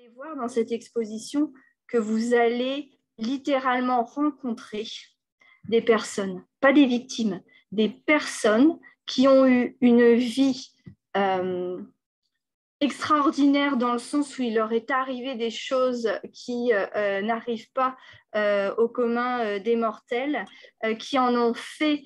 allez voir dans cette exposition que vous allez littéralement rencontrer des personnes, pas des victimes, des personnes qui ont eu une vie extraordinaire dans le sens où il leur est arrivé des choses qui n'arrivent pas au commun des mortels, qui en ont fait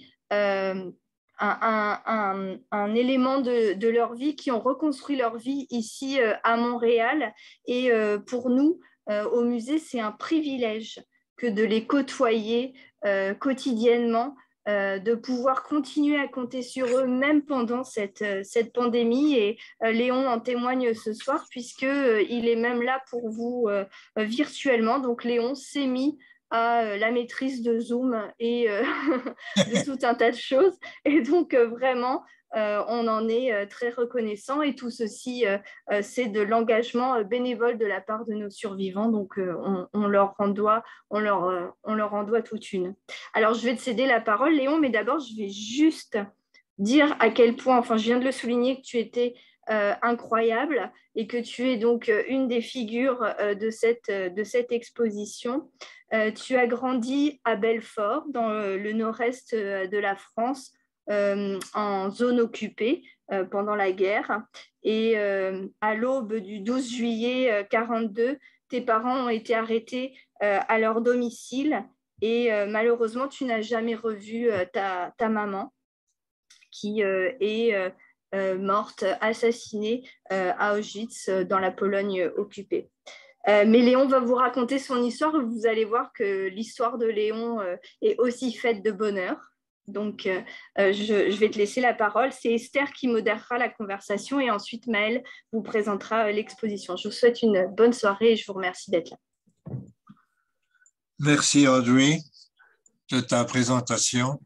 un élément de leur vie, qui ont reconstruit leur vie ici à Montréal. Et pour nous, au musée, c'est un privilège que de les côtoyer quotidiennement, de pouvoir continuer à compter sur eux même pendant cette pandémie. Et Léon en témoigne ce soir puisqu'il est même là pour vous virtuellement. Donc Léon s'est mis à la maîtrise de Zoom et de tout un tas de choses. Et donc vraiment, on en est très reconnaissant. Et tout ceci, c'est de l'engagement bénévole de la part de nos survivants. Donc on leur en doit, on leur en doit toute une. Alors, je vais te céder la parole, Léon, mais d'abord, je vais juste dire à quel point, enfin, je viens de le souligner, que tu étais incroyable et que tu es donc une des figures de cette exposition. Tu as grandi à Belfort, dans le nord-est de la France, en zone occupée pendant la guerre. Et à l'aube du 12 juillet 1942, tes parents ont été arrêtés à leur domicile. Et malheureusement, tu n'as jamais revu ta maman qui est morte, assassinée à Auschwitz, dans la Pologne occupée. Mais Léon va vous raconter son histoire. Vous allez voir que l'histoire de Léon est aussi faite de bonheur. Donc, je vais te laisser la parole. C'est Esther qui modérera la conversation et ensuite Maëlle vous présentera l'exposition. Je vous souhaite une bonne soirée et je vous remercie d'être là. Merci Audrey de ta présentation.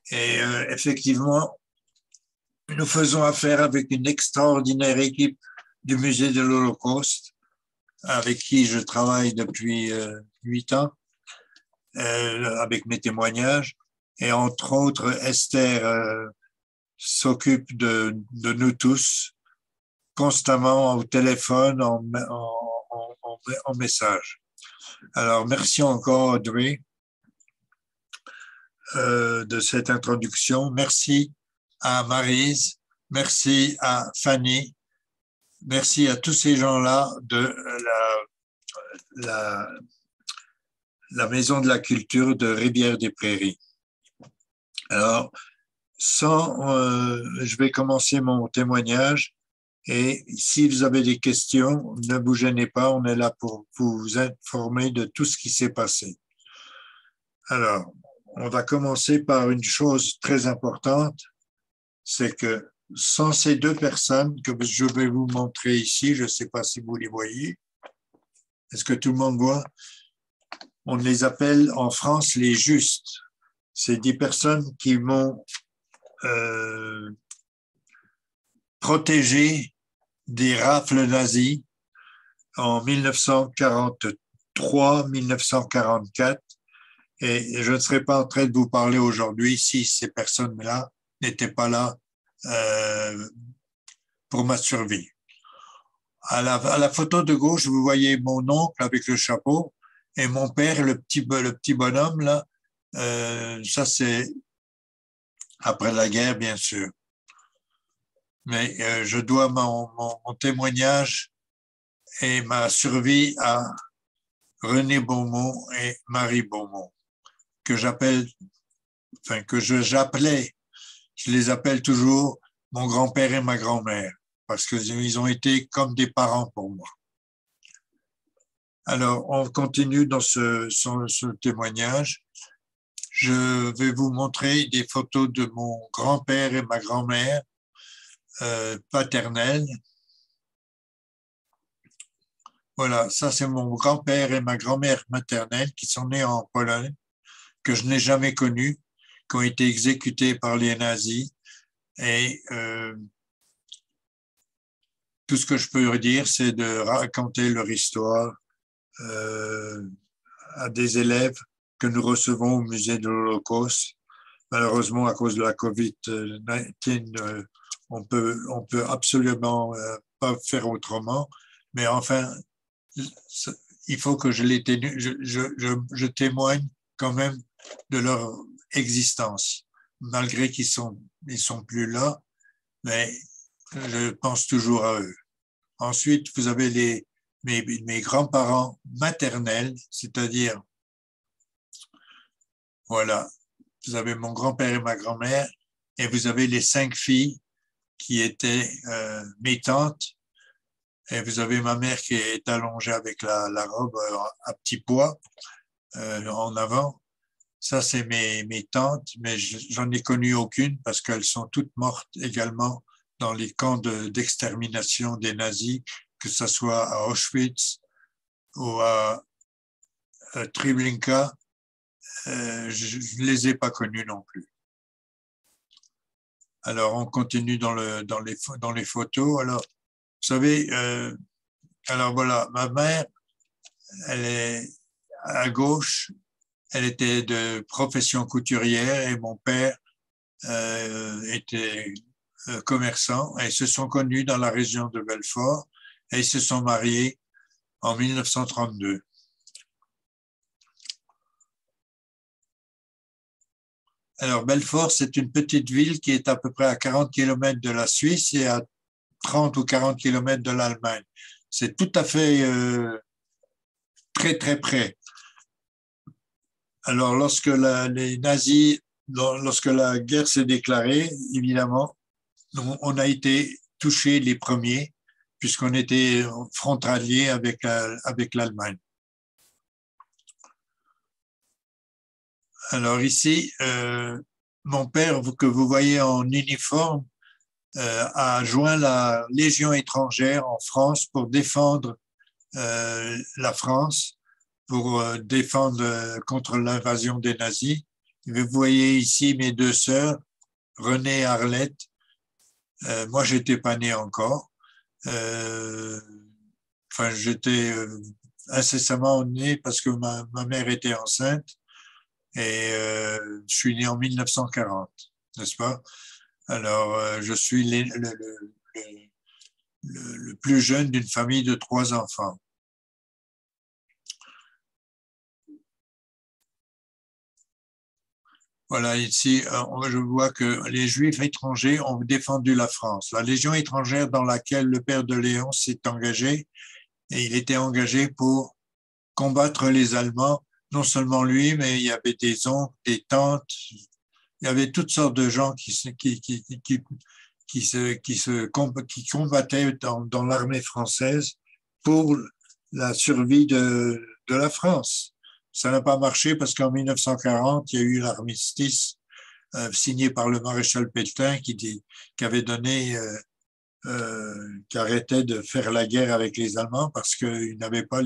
Et effectivement, nous faisons affaire avec une extraordinaire équipe du Musée de l'Holocauste, avec qui je travaille depuis 8 ans, avec mes témoignages. Et entre autres, Esther s'occupe de nous tous, constamment au téléphone, en message. Alors, merci encore, Audrey, de cette introduction. Merci à Maryse, merci à Fanny, merci à tous ces gens-là de la Maison de la Culture de Rivière-des-Prairies. Alors, je vais commencer mon témoignage et si vous avez des questions, ne vous gênez pas, on est là pour vous informer de tout ce qui s'est passé. Alors, on va commencer par une chose très importante, c'est que sans ces deux personnes que je vais vous montrer ici, je ne sais pas si vous les voyez, est-ce que tout le monde voit? On les appelle en France les justes. C'est des personnes qui m'ont protégé des rafles nazies en 1943-1944. Et je ne serais pas en train de vous parler aujourd'hui si ces personnes-là n'étaient pas là pour ma survie. À la photo de gauche, vous voyez mon oncle avec le chapeau et mon père, le petit bonhomme là. Ça, c'est après la guerre, bien sûr. Mais je dois mon témoignage et ma survie à René Beaumont et Marie Beaumont, que j'appelais, je les appelle toujours mon grand-père et ma grand-mère, parce qu'ils ont été comme des parents pour moi. Alors, on continue dans ce témoignage. Je vais vous montrer des photos de mon grand-père et ma grand-mère paternelle. Voilà, ça c'est mon grand-père et ma grand-mère maternelle qui sont nés en Pologne, que je n'ai jamais connus, qui ont été exécutés par les nazis. Et tout ce que je peux dire, c'est de raconter leur histoire à des élèves que nous recevons au musée de l'Holocauste. Malheureusement, à cause de la COVID-19, on peut absolument pas faire autrement. Mais enfin, il faut que je témoigne quand même de leur existence, malgré ils sont plus là, mais je pense toujours à eux. Ensuite, vous avez mes grands-parents maternels, c'est-à-dire, voilà, vous avez mon grand-père et ma grand-mère, et vous avez les 5 filles qui étaient mes tantes, et vous avez ma mère qui est allongée avec la robe à petits pois en avant. Ça, c'est mes tantes, mais j'en ai connu aucune parce qu'elles sont toutes mortes également dans les camps d'extermination des nazis, que ce soit à Auschwitz ou à Treblinka. Je ne les ai pas connues non plus. Alors, on continue dans les photos. Alors, vous savez, alors voilà, ma mère, elle est à gauche, elle était de profession couturière et mon père était commerçant et ils se sont connus dans la région de Belfort et ils se sont mariés en 1932. Alors, Belfort, c'est une petite ville qui est à peu près à 40 km de la Suisse et à 30 ou 40 km de l'Allemagne. C'est tout à fait très, très près. Alors, lorsque les nazis, lorsque la guerre s'est déclarée, évidemment, on a été touchés les premiers, puisqu'on était frontaliers avec l'Allemagne. Alors ici, mon père, que vous voyez en uniforme, a joint la Légion étrangère en France pour défendre la France, pour défendre contre l'invasion des nazis. Vous voyez ici mes 2 sœurs, Renée et Arlette. Moi, j'étais pas né encore. Enfin, j'étais incessamment né parce que ma mère était enceinte et je suis né en 1940, n'est-ce pas? Alors, je suis le plus jeune d'une famille de 3 enfants. Voilà, ici, je vois que les Juifs étrangers ont défendu la France. La Légion étrangère dans laquelle le père de Léon s'est engagé, et il était engagé pour combattre les Allemands, non seulement lui, mais il y avait des oncles, des tantes, il y avait toutes sortes de gens qui combattaient dans l'armée française pour la survie de la France. Ça n'a pas marché parce qu'en 1940, il y a eu l'armistice signé par le maréchal Pétain qui avait donné, qui arrêtait de faire la guerre avec les Allemands parce qu'ils n'avaient pas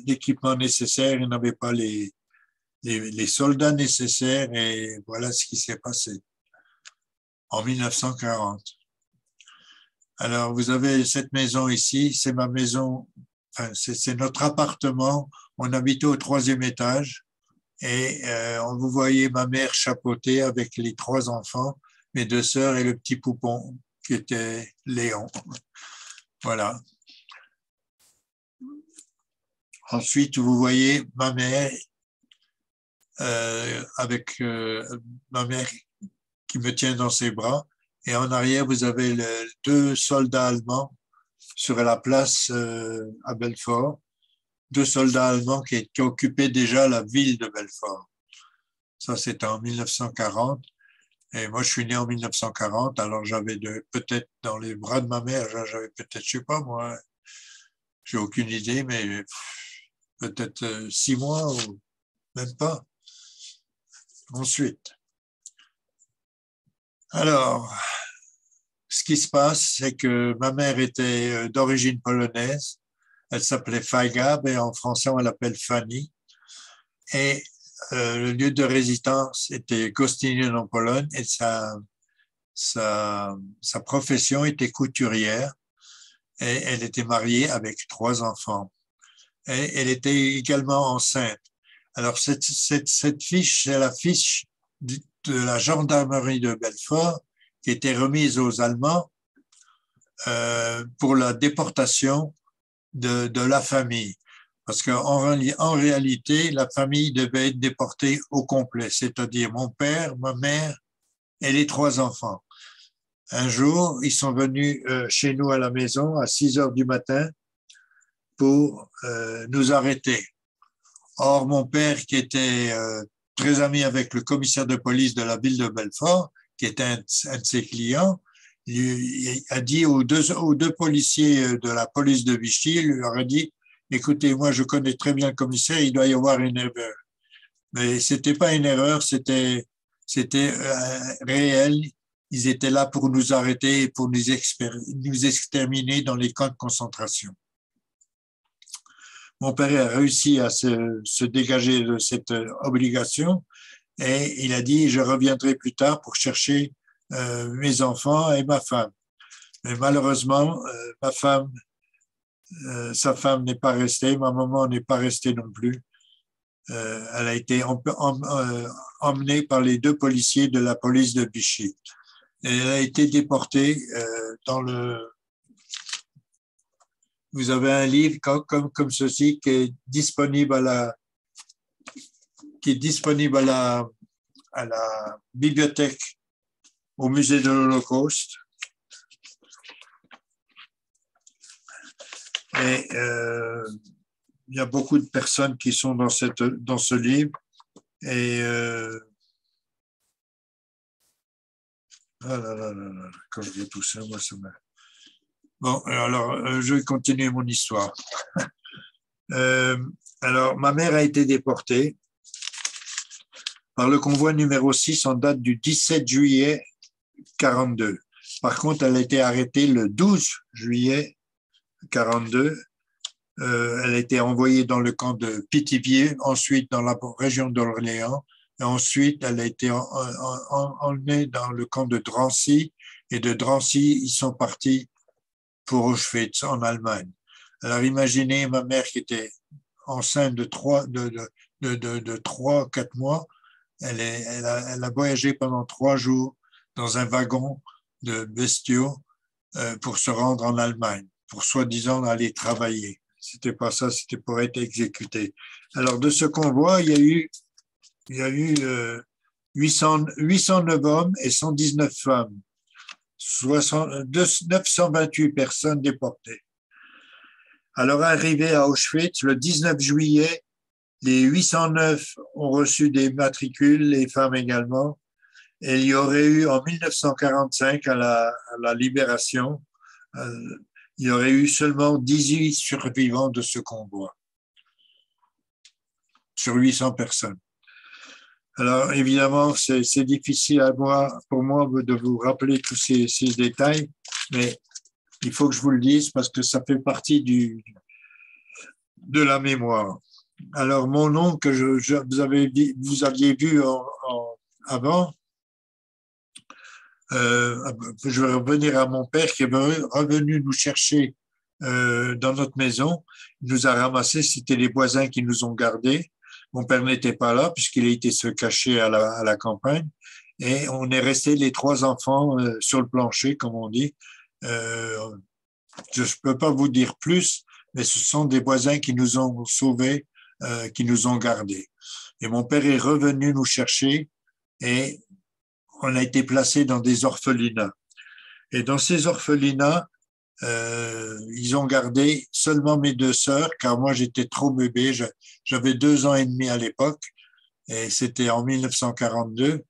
l'équipement nécessaire, ils n'avaient pas les soldats nécessaires et voilà ce qui s'est passé en 1940. Alors, vous avez cette maison ici, c'est ma maison, enfin, c'est notre appartement. On habitait au 3e étage et vous voyez ma mère chapeautée avec les 3 enfants, mes 2 sœurs et le petit poupon qui était Léon. Voilà. Ensuite, vous voyez ma mère avec ma mère qui me tient dans ses bras. Et en arrière, vous avez 2 soldats allemands sur la place à Belfort. 2 soldats allemands qui occupaient déjà la ville de Belfort. Ça, c'était en 1940. Et moi, je suis né en 1940. Alors, j'avais peut-être dans les bras de ma mère, j'avais peut-être, je sais pas moi, j'ai aucune idée, mais peut-être 6 mois ou même pas. Ensuite. Alors, ce qui se passe, c'est que ma mère était d'origine polonaise. Elle s'appelait Fajga, et en français, on l'appelle Fanny. Et le lieu de résidence était Gostynin en Pologne et sa profession était couturière. Et elle était mariée avec 3 enfants. Et elle était également enceinte. Alors, cette fiche, c'est la fiche de la gendarmerie de Belfort qui était remise aux Allemands pour la déportation de la famille. Parce en réalité, la famille devait être déportée au complet, c'est-à-dire mon père, ma mère et les 3 enfants. Un jour, ils sont venus chez nous à la maison à 6 heures du matin pour nous arrêter. Or, mon père, qui était très ami avec le commissaire de police de la ville de Belfort, qui était un de ses clients, il a dit aux deux policiers de la police de Vichy, il leur a dit, écoutez, moi je connais très bien le commissaire, il doit y avoir une erreur. Mais c'était pas une erreur, c'était réel. Ils étaient là pour nous arrêter et pour nous exterminer dans les camps de concentration. Mon père a réussi à se dégager de cette obligation et il a dit, je reviendrai plus tard pour chercher mes enfants et ma femme. Mais malheureusement, sa femme n'est pas restée, ma maman n'est pas restée non plus. Elle a été emmenée par les 2 policiers de la police de Vichy. Et elle a été déportée dans le... Vous avez un livre comme ceci qui est disponible à la bibliothèque au musée de l'Holocauste. Et il y a beaucoup de personnes qui sont dans ce livre. Et ah là là là là, quand je vois tout ça, moi ça me... Bon, alors je vais continuer mon histoire. Alors, ma mère a été déportée par le convoi numéro 6 en date du 17 juillet 42. Par contre, elle a été arrêtée le 12 juillet 42. Elle a été envoyée dans le camp de Pithiviers, ensuite dans la région d'Orléans, et ensuite elle a été emmenée dans le camp de Drancy, et de Drancy, ils sont partis pour Auschwitz en Allemagne. Alors imaginez ma mère qui était enceinte de 3-4 mois, elle a voyagé pendant 3 jours dans un wagon de bestiaux pour se rendre en Allemagne, pour soi-disant aller travailler. C'était pas ça, c'était pour être exécuté. Alors de ce convoi, il y a eu 809 hommes et 119 femmes, 928 personnes déportées. Alors arrivé à Auschwitz, le 19 juillet, les 809 ont reçu des matricules, les femmes également. Et il y aurait eu en 1945, à la libération, il y aurait eu seulement 18 survivants de ce convoi, sur 800 personnes. Alors, évidemment, c'est difficile pour moi de vous rappeler tous ces détails, mais il faut que je vous le dise parce que ça fait partie de la mémoire. Alors, mon oncle que vous aviez vu avant, je vais revenir à mon père qui est revenu nous chercher dans notre maison. Il nous a ramassés, c'était les voisins qui nous ont gardés. Mon père n'était pas là puisqu'il a été se cacher à la campagne. Et on est restés les 3 enfants sur le plancher, comme on dit. Je ne peux pas vous dire plus, mais ce sont des voisins qui nous ont sauvés, qui nous ont gardés. Et mon père est revenu nous chercher et on a été placés dans des orphelinats. Et dans ces orphelinats, ils ont gardé seulement mes 2 sœurs, car moi j'étais trop bébé, j'avais 2 ans et demi à l'époque, et c'était en 1942.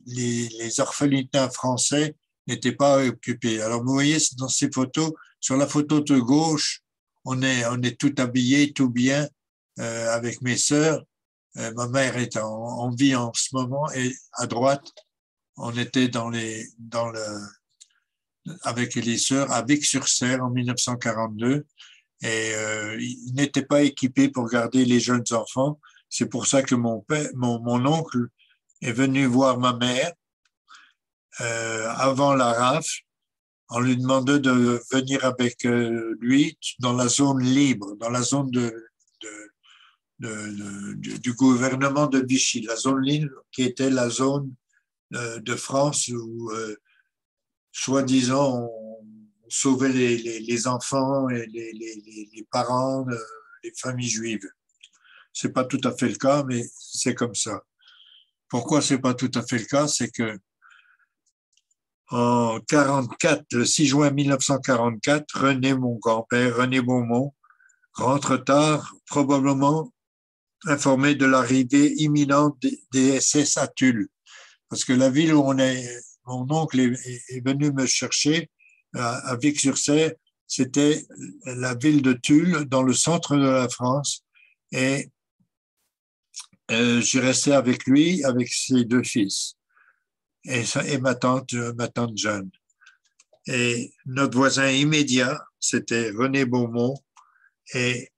Les orphelinats français n'étaient pas occupés. Alors vous voyez dans ces photos, sur la photo de gauche, on est tout habillé, tout bien, avec mes sœurs. Ma mère est en vie en ce moment, et à droite, on était avec les sœurs à Vic-sur-Cère en 1942, et ils n'étaient pas équipés pour garder les jeunes enfants. C'est pour ça que mon oncle est venu voir ma mère avant la rafle, en lui demandant de venir avec lui dans la zone libre, dans la zone du gouvernement de Vichy, la zone libre qui était la zone de France où soi-disant, on sauvait les enfants et les parents, les familles juives. C'est pas tout à fait le cas, mais c'est comme ça. Pourquoi c'est pas tout à fait le cas? C'est que en 44, le 6 juin 1944, René, mon grand-père, René Beaumont, rentre tard, probablement informé de l'arrivée imminente des SS à Tulle. Parce que la ville où mon oncle est venu me chercher, à Vic-sur-Cère, c'était la ville de Tulle, dans le centre de la France. Et j'ai resté avec lui, avec ses deux fils, et ma tante Jeanne. Et notre voisin immédiat, c'était René Beaumont et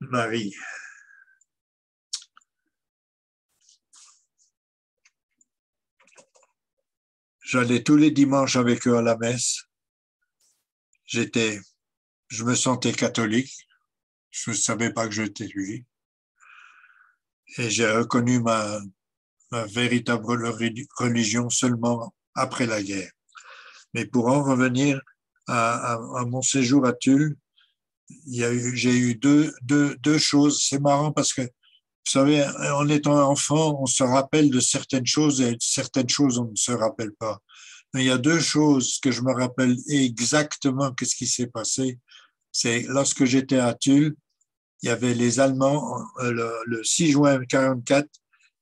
Marie. J'allais tous les dimanches avec eux à la messe. Je me sentais catholique. Je ne savais pas que j'étais lui. Et j'ai reconnu ma véritable religion seulement après la guerre. Mais pour en revenir à mon séjour à Tulle, j'ai eu deux choses. C'est marrant parce que, vous savez, en étant enfant, on se rappelle de certaines choses et certaines choses, on ne se rappelle pas. Mais il y a deux choses que je me rappelle exactement qu'est-ce qui s'est passé. C'est lorsque j'étais à Tulle, il y avait les Allemands, le 6 juin 1944,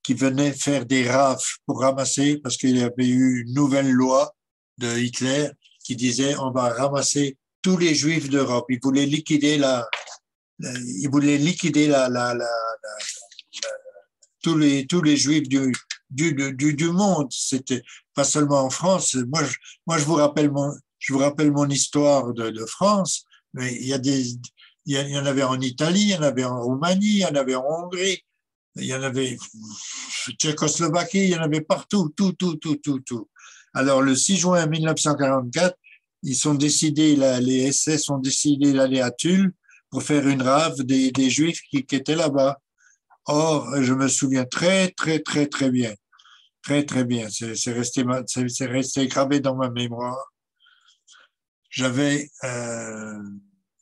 qui venaient faire des rafles pour ramasser, parce qu'il y avait eu une nouvelle loi de Hitler qui disait on va ramasser tous les Juifs d'Europe. Ils voulaient liquider tous les Juifs du monde. C'était pas seulement en France. Moi, je vous rappelle mon histoire de France, mais il y en avait en Italie, il y en avait en Roumanie, il y en avait en Hongrie, il y en avait en Tchécoslovaquie, il y en avait partout, tout. Alors, le 6 juin 1944, les SS ont décidé d'aller à Tulle pour faire une rave des Juifs qui étaient là-bas. Or, je me souviens très bien. Très bien. C'est resté gravé dans ma mémoire. Je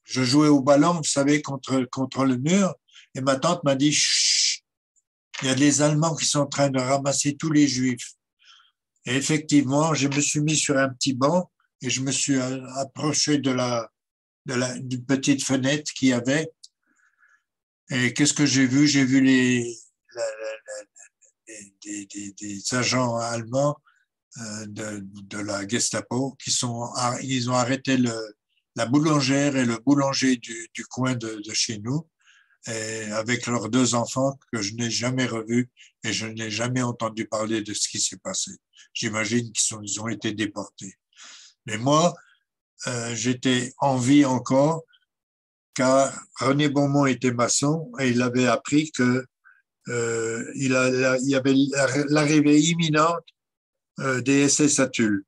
jouais au ballon, vous savez, contre le mur, et ma tante m'a dit, chut, il y a les Allemands qui sont en train de ramasser tous les Juifs. Et effectivement, je me suis mis sur un petit banc et je me suis approché d'une petite fenêtre qu'il y avait. Et qu'est-ce que j'ai vu? J'ai vu des agents allemands de la Gestapo ils ont arrêté la boulangère et le boulanger du coin de chez nous, et avec leurs deux enfants que je n'ai jamais revus et je n'ai jamais entendu parler de ce qui s'est passé. J'imagine qu'ils ont été déportés. Mais moi, j'étais en vie encore, car René Beaumont était maçon et il avait appris que il y avait l'arrivée imminente des SS à Tulle.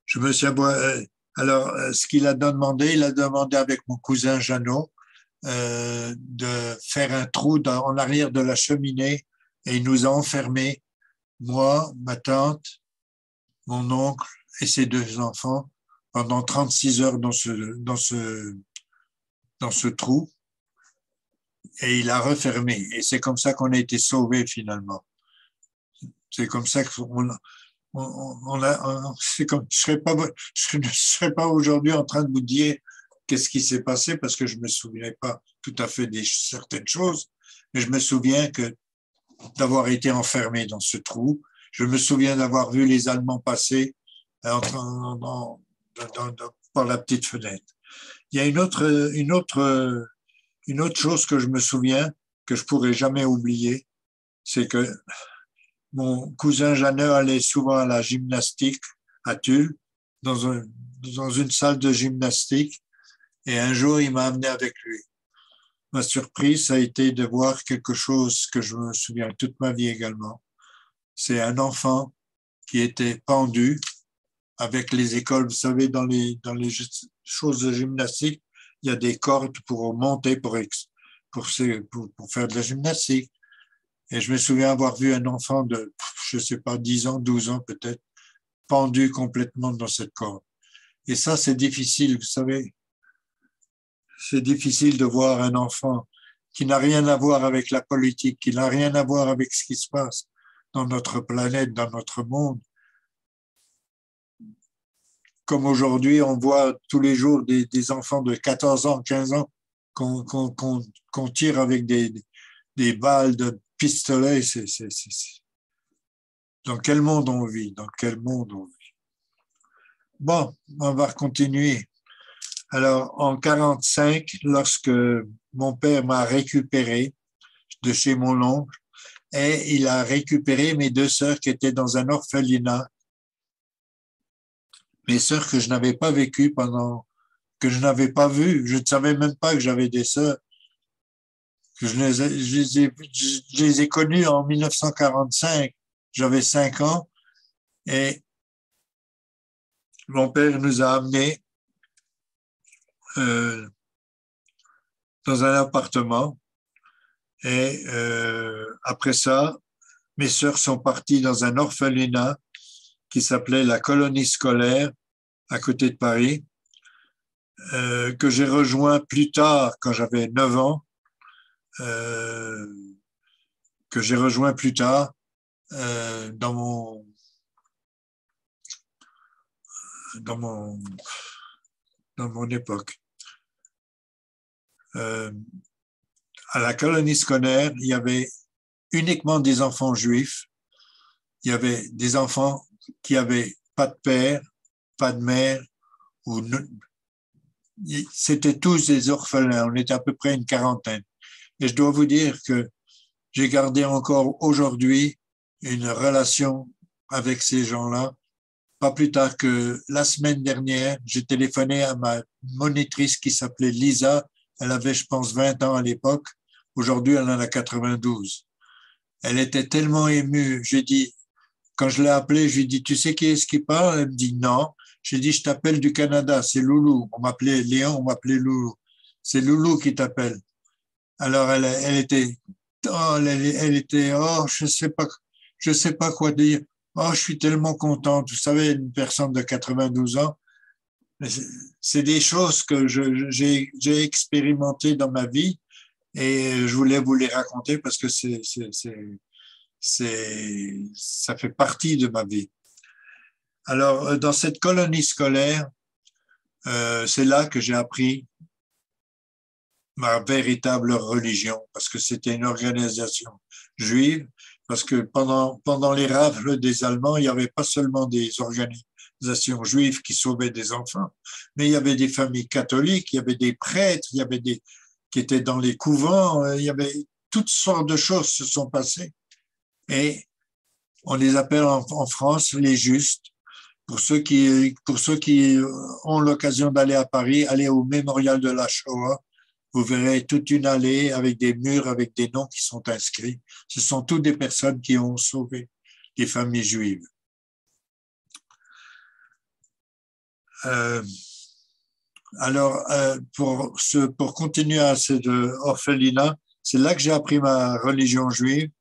Je me suis alors ce qu'il a demandé, il a demandé avec mon cousin Jeannot de faire un trou en arrière de la cheminée et il nous a enfermés, moi, ma tante, mon oncle et ses deux enfants pendant 36 heures dans ce trou. Et il a refermé. Et c'est comme ça qu'on a été sauvés finalement. C'est comme ça c'est comme, je ne serais pas aujourd'hui en train de vous dire qu'est-ce qui s'est passé parce que je me souvenais pas tout à fait de certaines choses, mais je me souviens d'avoir été enfermé dans ce trou. Je me souviens d'avoir vu les Allemands passer par la petite fenêtre. Il y a une autre chose que je me souviens, que je pourrai jamais oublier, c'est que mon cousin Jeannot allait souvent à la gymnastique à Tulle, dans une salle de gymnastique, et un jour, il m'a amené avec lui. Ma surprise, ça a été de voir quelque chose que je me souviens toute ma vie également. C'est un enfant qui était pendu avec les écoles. Vous savez, dans les choses de gymnastique, il y a des cordes pour monter, pour faire de la gymnastique. Et je me souviens avoir vu un enfant de je sais pas, 10 ans, 12 ans peut-être, pendu complètement dans cette corde. Et ça, c'est difficile, vous savez. C'est difficile de voir un enfant qui n'a rien à voir avec la politique, qui n'a rien à voir avec ce qui se passe dans notre planète, dans notre monde. Comme aujourd'hui, on voit tous les jours des enfants de 14 ans, 15 ans qu'on tire avec des balles de pistolet. Dans quel monde on vit? Dans quel monde on vit? Bon, on va continuer. Alors, en 45, lorsque mon père m'a récupéré de chez mon oncle, et il a récupéré mes deux sœurs qui étaient dans un orphelinat, mes sœurs que je n'avais pas vécues que je n'avais pas vues. Je ne savais même pas que j'avais des sœurs. Je les ai connues en 1945. J'avais 5 ans et mon père nous a amenés dans un appartement. Et après ça, mes sœurs sont parties dans un orphelinat qui s'appelait la Colonie scolaire à côté de Paris, que j'ai rejoint plus tard quand j'avais 9 ans, que j'ai rejoint plus tard dans mon époque. À la colonie scolaire, il y avait uniquement des enfants juifs. Il y avait des enfants qui avaient pas de père, pas de mère, c'était tous des orphelins. On était à peu près une quarantaine. Et je dois vous dire que j'ai gardé encore aujourd'hui une relation avec ces gens-là. Pas plus tard que la semaine dernière, j'ai téléphoné à ma monitrice qui s'appelait Lisa. Elle avait, je pense, 20 ans à l'époque. Aujourd'hui, elle en a 92. Elle était tellement émue. J'ai dit, quand je l'ai appelée, je lui ai dit, tu sais qui est-ce qui parle? Elle me dit non. J'ai dit, je t'appelle du Canada, c'est Loulou. On m'appelait Léon, on m'appelait Loulou. C'est Loulou qui t'appelle. Alors, elle était, oh, je sais pas quoi dire. Oh, je suis tellement contente. Vous savez, une personne de 92 ans, c'est des choses que j'ai expérimentées dans ma vie et je voulais vous les raconter parce que ça fait partie de ma vie. Alors, dans cette colonie scolaire, c'est là que j'ai appris ma véritable religion, parce que c'était une organisation juive, parce que pendant les rafles des Allemands, il n'y avait pas seulement des organisations juives qui sauvaient des enfants, mais il y avait des familles catholiques, il y avait des prêtres, il y avait des qui étaient dans les couvents, il y avait toutes sortes de choses se sont passées. Et on les appelle en France les justes. Pour ceux qui ont l'occasion d'aller à Paris, allez au mémorial de la Shoah. Vous verrez toute une allée avec des murs, avec des noms qui sont inscrits. Ce sont toutes des personnes qui ont sauvé des familles juives. Pour continuer à cet orphelinat, c'est là que j'ai appris ma religion juive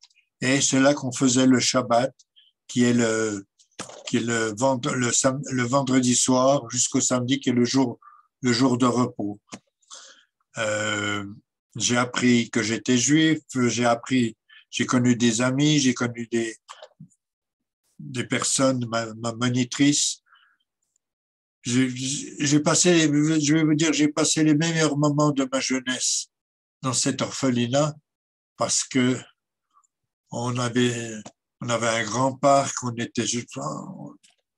et c'est là qu'on faisait le Shabbat, qui est le vendredi soir jusqu'au samedi, qui est le jour de repos. J'ai appris que j'étais juif, j'ai connu des amis, j'ai connu des personnes, ma monitrice. Je vais vous dire, j'ai passé les meilleurs moments de ma jeunesse dans cet orphelinat parce que on avait un grand parc,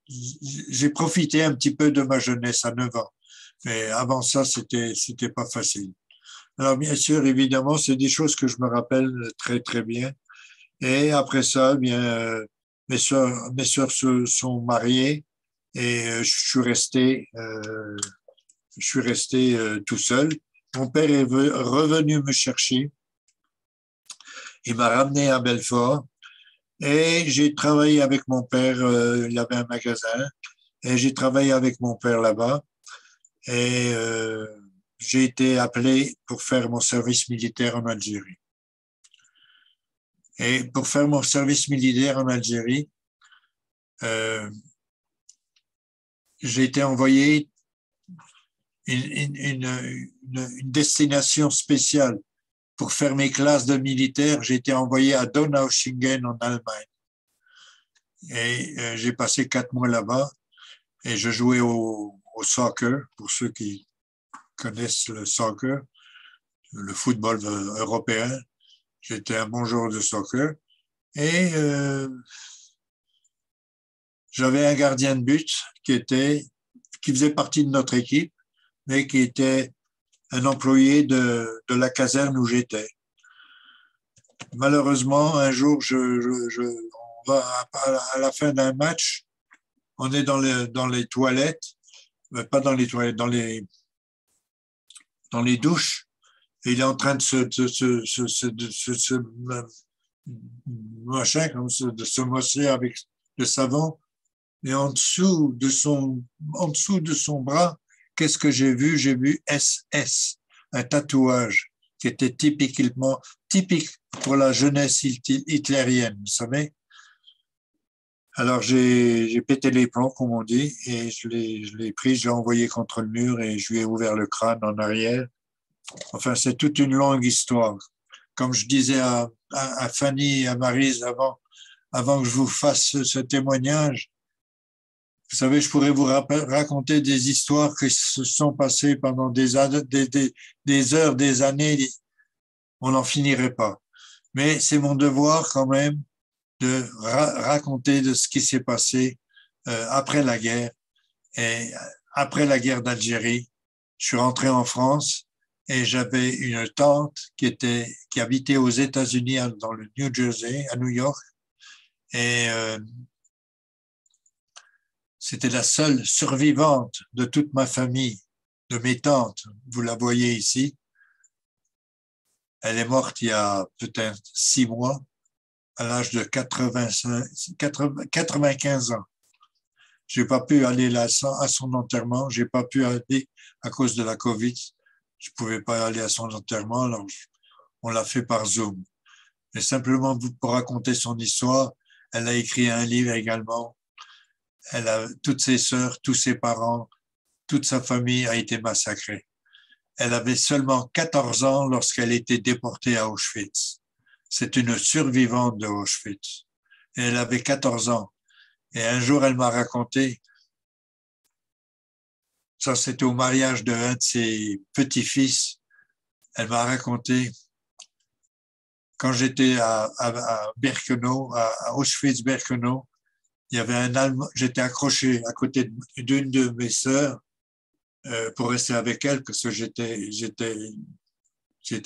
j'ai profité un petit peu de ma jeunesse à 9 ans. Mais avant ça, c'était pas facile. Alors, bien sûr, évidemment, c'est des choses que je me rappelle très, très bien. Et après ça, bien, mes sœurs se sont mariées et je suis resté tout seul. Mon père est revenu me chercher. Il m'a ramené à Belfort et j'ai travaillé avec mon père. Il avait un magasin et j'ai travaillé avec mon père là-bas. Et j'ai été appelé pour faire mon service militaire en Algérie. Et pour faire mon service militaire en Algérie, j'ai été envoyé une destination spéciale pour faire mes classes de militaire. J'ai été envoyé à Donaueschingen en Allemagne. Et j'ai passé 4 mois là-bas et je jouais au soccer, pour ceux qui connaissent le soccer, le football européen. J'étais un bon joueur de soccer et j'avais un gardien de but qui faisait partie de notre équipe, mais qui était un employé de la caserne où j'étais. Malheureusement, un jour, on va à la fin d'un match, on est dans les toilettes, pas dans les toilettes, dans les douches, et il est en train de machin, comme ça, de se mosser avec le savon, et en dessous de son bras, qu'est-ce que j'ai vu? J'ai vu SS, un tatouage qui était typique pour la jeunesse hitlérienne, vous savez. Alors j'ai pété les plombs, comme on dit, et je l'ai pris, je l'ai envoyé contre le mur et je lui ai ouvert le crâne en arrière. Enfin, c'est toute une longue histoire. Comme je disais à Fanny et à Maryse avant que je vous fasse ce témoignage, vous savez, je pourrais vous raconter des histoires qui se sont passées pendant des heures, des années. On n'en finirait pas. Mais c'est mon devoir quand même de raconter de ce qui s'est passé après la guerre. Et après la guerre d'Algérie, je suis rentré en France et j'avais une tante qui habitait aux États-Unis, dans le New Jersey, à New York. Et c'était la seule survivante de toute ma famille, de mes tantes. Vous la voyez ici. Elle est morte il y a peut-être 6 mois, à l'âge de 95 ans. J'ai pas pu aller là à son enterrement. J'ai pas pu aller à cause de la Covid. Je pouvais pas aller à son enterrement, alors on l'a fait par Zoom. Mais simplement pour raconter son histoire, elle a écrit un livre également. Elle a toutes ses sœurs, tous ses parents, toute sa famille a été massacrée. Elle avait seulement 14 ans lorsqu'elle était déportée à Auschwitz. C'est une survivante de Auschwitz. Et elle avait 14 ans. Et un jour, elle m'a raconté, ça c'était au mariage d'un de ses petits-fils, elle m'a raconté, quand j'étais à Birkenau, à Auschwitz-Birkenau, il y avait un Allemand, j'étais accroché à côté d'une de mes sœurs pour rester avec elle, parce que j'étais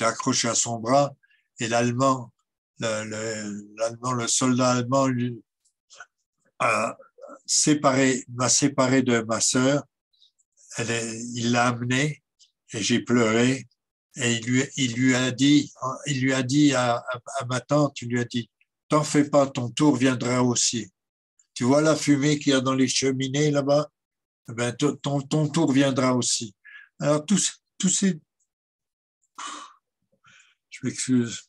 accroché à son bras, et l'Allemand, le soldat allemand m'a séparé de ma sœur. Il l'a amenée et j'ai pleuré. Et il lui a dit à ma tante, il lui a dit, t'en fais pas, ton tour viendra aussi. Tu vois la fumée qu'il y a dans les cheminées là-bas? Ben, ton tour viendra aussi. Alors, tous ces, je m'excuse.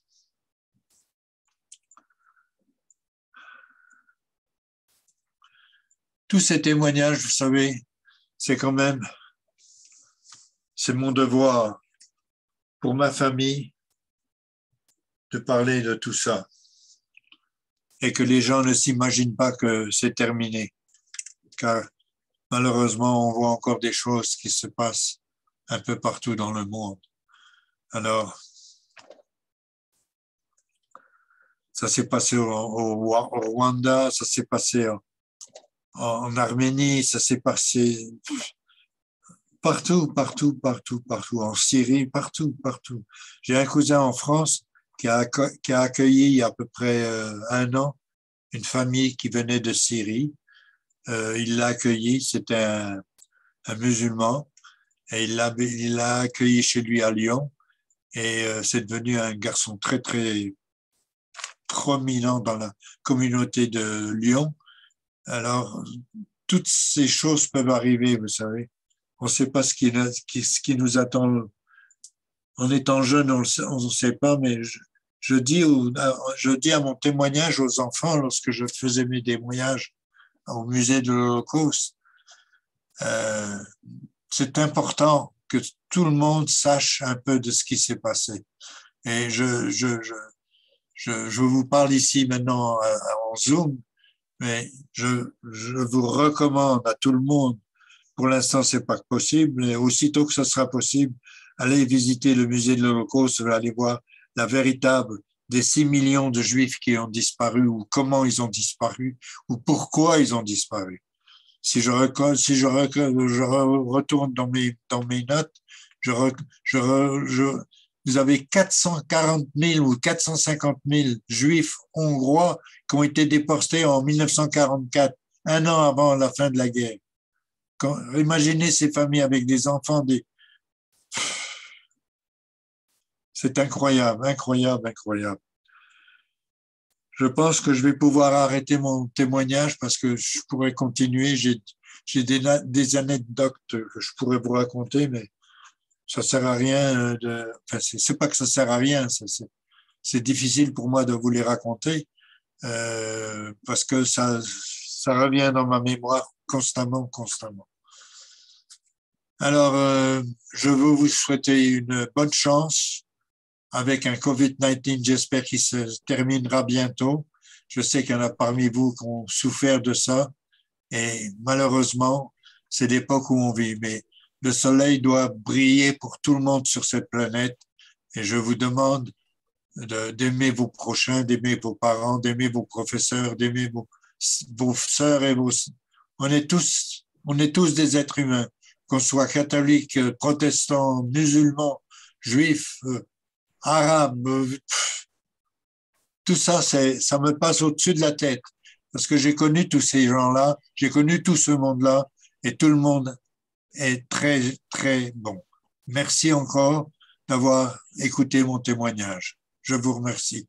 Tous ces témoignages, vous savez, c'est mon devoir pour ma famille de parler de tout ça et que les gens ne s'imaginent pas que c'est terminé, car malheureusement, on voit encore des choses qui se passent un peu partout dans le monde. Alors, ça s'est passé au Rwanda, ça s'est passé en Arménie, ça s'est passé partout, en Syrie, partout. J'ai un cousin en France qui a accueilli il y a à peu près 1 an une famille qui venait de Syrie. Il l'a accueilli, c'était un musulman, et il l'a accueilli chez lui à Lyon, et c'est devenu un garçon très, très prominent dans la communauté de Lyon. Alors, toutes ces choses peuvent arriver, vous savez. On ne sait pas ce qui nous attend. En étant jeune, on ne sait pas, mais je dis à mon témoignage aux enfants lorsque je faisais mes témoignages au musée de l'Holocauste, euh, c'est important que tout le monde sache un peu de ce qui s'est passé. Et je vous parle ici maintenant en Zoom, mais je vous recommande à tout le monde, pour l'instant c'est pas possible, mais aussitôt que ce sera possible, allez visiter le musée de l'Holocauste, allez voir la véritable des 6 millions de Juifs qui ont disparu, ou comment ils ont disparu, ou pourquoi ils ont disparu. Si je retourne dans mes notes, vous avez 440 000 ou 450 000 Juifs hongrois qui ont été déportés en 1944, un an avant la fin de la guerre. Imaginez ces familles avec des enfants, c'est incroyable, incroyable, incroyable. Je pense que je vais pouvoir arrêter mon témoignage parce que je pourrais continuer. J'ai des anecdotes que je pourrais vous raconter, mais ça sert à rien enfin, c'est pas que ça sert à rien, c'est difficile pour moi de vous les raconter, parce que ça revient dans ma mémoire constamment, constamment. Alors, je veux vous souhaiter une bonne chance avec un COVID-19, j'espère qu'il se terminera bientôt. Je sais qu'il y en a parmi vous qui ont souffert de ça et malheureusement, c'est l'époque où on vit. Mais le soleil doit briller pour tout le monde sur cette planète et je vous demande d'aimer vos prochains, d'aimer vos parents, d'aimer vos professeurs, d'aimer vos sœurs et vos... On est tous des êtres humains, qu'on soit catholiques, protestants, musulmans, juifs, arabes, tout ça, ça me passe au-dessus de la tête parce que j'ai connu tous ces gens-là, j'ai connu tout ce monde-là et tout le monde est très, très bon. Merci encore d'avoir écouté mon témoignage. Je vous remercie.